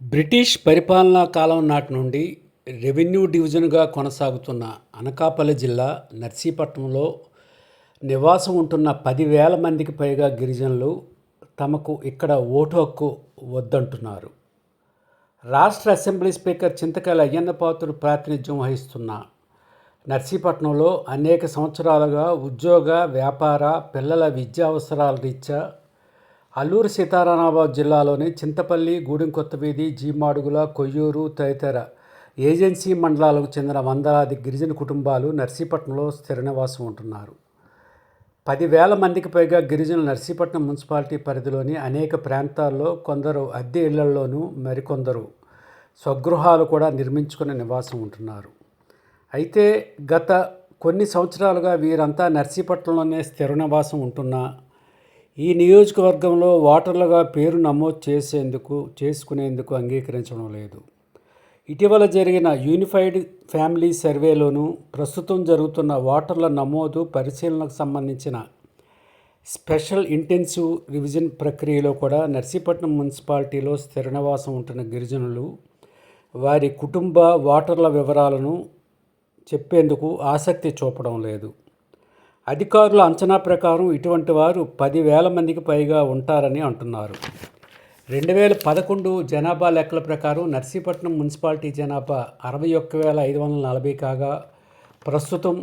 British పరిపాలనా కాలం నాటి నుండి రెవెన్యూ డివిజన్గా కొనసాగుతున్న అనకాపల్లి జిల్లా నర్సీపట్నంలో నివాసం ఉంటున్న 10,000 మందికి పైగా గిరిజనులు తమకు ఇక్కడ ఓటు హక్కు వద్దంటున్నారు. రాష్ట్ర అసెంబ్లీ స్పీకర్ చింతకాయల అయ్యన్నపాత్రుడు ప్రాతినిధ్యం వహిస్తున్న నర్సీపట్నంలో అనేక సంవత్సరాలుగా ఉద్యోగ, వ్యాపార, పిల్లల విద్యా అవసరాల రీత్యా అల్లూరు సీతారామరాజు జిల్లాలోని చింతపల్లి, గూడెంకొత్తవీధి, జీమాడుగుల, కొయ్యూరు తదితర ఏజెన్సీ మండలాలకు చెందిన వందలాది గిరిజన కుటుంబాలు నర్సీపట్నంలో స్థిర నివాసం ఉంటున్నారు. 10,000 మందికి పైగా గిరిజనులు నర్సీపట్నం మున్సిపాలిటీ పరిధిలోని అనేక ప్రాంతాల్లో కొందరు అద్దె ఇళ్లలోనూ మరికొందరు స్వగృహాలు కూడా నిర్మించుకుని నివాసం ఉంటున్నారు. అయితే గత కొన్ని సంవత్సరాలుగా వీరంతా నర్సీపట్నంలోనే స్థిర నివాసం ఉంటున్నా ఈ నియోజకవర్గంలో ఓటర్లుగా పేరు నమోదు చేసుకునేందుకు అంగీకరించడం లేదు. ఇటీవల జరిగిన యూనిఫైడ్ ఫ్యామిలీ సర్వేలోనూ ప్రస్తుతం జరుగుతున్న ఓటర్ల నమోదు పరిశీలనకు సంబంధించిన స్పెషల్ ఇంటెన్సివ్ రివిజన్ ప్రక్రియలో కూడా నర్సీపట్నం మున్సిపాలిటీలో స్థిర నివాసం ఉంటున్న గిరిజనులు వారి కుటుంబ ఓటర్ల వివరాలను చెప్పేందుకు ఆసక్తి చూపడం లేదు. అధికారుల అంచనా ప్రకారం ఇటువంటి వారు 10,000 మందికి పైగా ఉంటారని అంటున్నారు. 2011 జనాభా లెక్కల ప్రకారం నర్సీపట్నం మున్సిపాలిటీ జనాభా 61,540 కాగా ప్రస్తుతం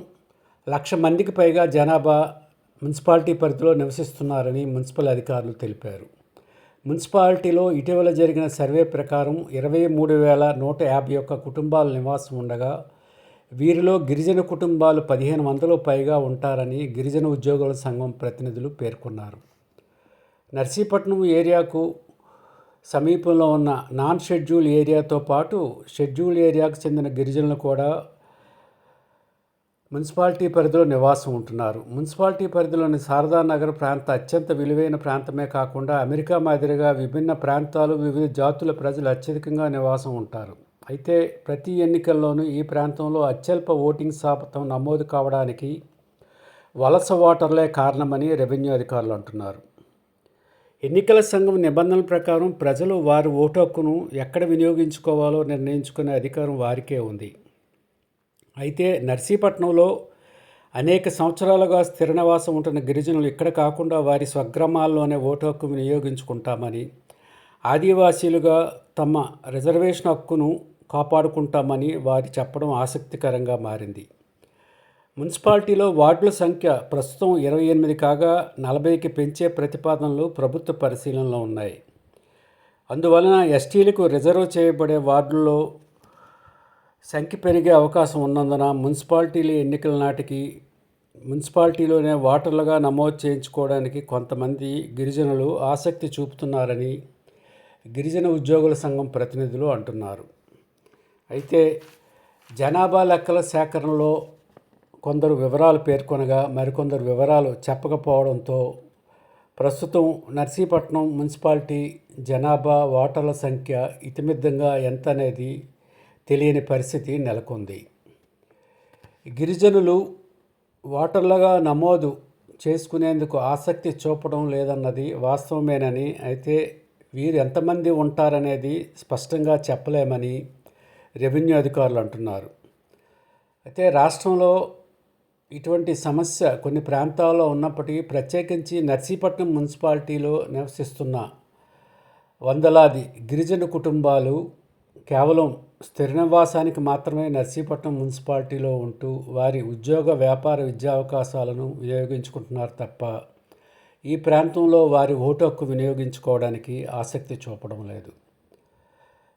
1,00,000 మందికి పైగా జనాభా మున్సిపాలిటీ పరిధిలో నివసిస్తున్నారని మున్సిపల్ అధికారులు తెలిపారు. మున్సిపాలిటీలో ఇటీవల జరిగిన సర్వే ప్రకారం 23,151 కుటుంబాలు నివాసం ఉండగా వీరిలో గిరిజన కుటుంబాలు 1,500 పైగా ఉంటారని గిరిజన ఉద్యోగుల సంఘం ప్రతినిధులు పేర్కొన్నారు. నర్సీపట్నం ఏరియాకు సమీపంలో ఉన్న నాన్ షెడ్యూల్ ఏరియాతో పాటు షెడ్యూల్ ఏరియాకు చెందిన గిరిజనులు కూడా మున్సిపాలిటీ పరిధిలో నివాసం ఉంటున్నారు. మున్సిపాలిటీ పరిధిలోని శారదానగర్ ప్రాంత అత్యంత విలువైన ప్రాంతమే కాకుండా అమెరికా మాదిరిగా విభిన్న ప్రాంతాలు, వివిధ జాతుల ప్రజలు అత్యధికంగా నివాసం ఉంటారు. అయితే ప్రతి ఎన్నికల్లోనూ ఈ ప్రాంతంలో అత్యల్ప ఓటింగ్ శాతం నమోదు కావడానికి వలస ఓటర్లే కారణమని రెవెన్యూ అధికారులు అంటున్నారు. ఎన్నికల సంఘం నిబంధనల ప్రకారం ప్రజలు వారి ఓటు హక్కును ఎక్కడ వినియోగించుకోవాలో నిర్ణయించుకునే అధికారం వారికే ఉంది. అయితే నర్సీపట్నంలో అనేక సంవత్సరాలుగా స్థిర నివాసం ఉంటున్న గిరిజనులు ఇక్కడ కాకుండా వారి స్వగ్రామాల్లోనే ఓటు హక్కు వినియోగించుకుంటామని, ఆదివాసీలుగా తమ రిజర్వేషన్ హక్కును కాపాడుకుంటామని వారు చెప్పడం ఆసక్తికరంగా మారింది. మున్సిపాలిటీలో వార్డుల సంఖ్య ప్రస్తుతం 28 కాగా 40కి పెంచే ప్రతిపాదనలు ప్రభుత్వ పరిశీలనలో ఉన్నాయి. అందువలన ఎస్టీలకు రిజర్వ్ చేయబడే వార్డుల్లో సంఖ్య పెరిగే అవకాశం ఉన్నందున మున్సిపాలిటీల ఎన్నికల నాటికి మున్సిపాలిటీలోనే ఓటర్లుగా నమోదు చేయించుకోవడానికి కొంతమంది గిరిజనులు ఆసక్తి చూపుతున్నారని గిరిజన ఉద్యోగుల సంఘం ప్రతినిధులు అంటున్నారు. అయితే జనాభా లెక్కల సేకరణలో కొందరు వివరాలు పేర్కొనగా మరికొందరు వివరాలు చెప్పకపోవడంతో ప్రస్తుతం నర్సీపట్నం మున్సిపాలిటీ జనాభా ఓటర్ల సంఖ్య ఇతిమిద్దంగా ఎంత అనేది తెలియని పరిస్థితి నెలకొంది. గిరిజనులు ఓటర్లుగా నమోదు చేసుకునేందుకు ఆసక్తి చూపడం లేదన్నది వాస్తవమేనని, అయితే వీరు ఎంతమంది ఉంటారనేది స్పష్టంగా చెప్పలేమని రెవెన్యూ అధికారులు అంటున్నారు. అయితే రాష్ట్రంలో ఇటువంటి సమస్య కొన్ని ప్రాంతాల్లో ఉన్నప్పటికీ ప్రత్యేకించి నర్సీపట్నం మున్సిపాలిటీలో నివసిస్తున్న వందలాది గిరిజన కుటుంబాలు కేవలం స్థిర నివాసానికి మాత్రమే నర్సీపట్నం మున్సిపాలిటీలో ఉంటూ వారి ఉద్యోగ, వ్యాపార, విద్యా అవకాశాలను వినియోగించుకుంటున్నారు తప్ప ఈ ప్రాంతంలో వారి ఓటు హక్కు వినియోగించుకోవడానికి ఆసక్తి చూపడం లేదు.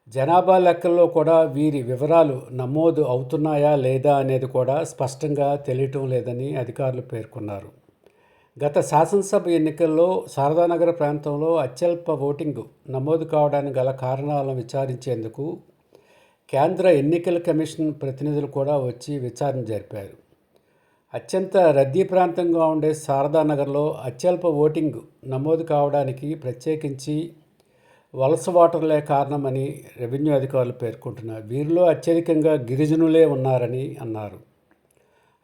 జనాభా లెక్కల్లో కూడా వీరి వివరాలు నమోదు అవుతున్నాయా లేదా అనేది కూడా స్పష్టంగా తెలియటం లేదని అధికారులు పేర్కొన్నారు. గత శాసనసభ ఎన్నికల్లో శారదానగర్ ప్రాంతంలో అత్యల్ప ఓటింగ్ నమోదు కావడానికి గల కారణాలను విచారించేందుకు కేంద్ర ఎన్నికల కమిషన్ ప్రతినిధులు కూడా వచ్చి విచారణ జరిపారు. అత్యంత రద్దీ ప్రాంతంగా ఉండే శారదానగర్లో అత్యల్ప ఓటింగ్ నమోదు కావడానికి ప్రత్యేకించి వలస ఓటర్లే కారణమని రెవెన్యూ అధికారులు పేర్కొంటున్నారు. వీరిలో అత్యధికంగా గిరిజనులే ఉన్నారని అన్నారు.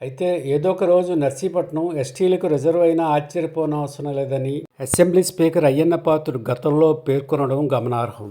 అయితే ఏదో ఒక రోజు నర్సీపట్నం ఎస్టీలకు రిజర్వ్ అయినా ఆశ్చర్యపోనవసరం లేదని అసెంబ్లీ స్పీకర్ అయ్యన్నపాత్రుడు గతంలో పేర్కొనడం గమనార్హం.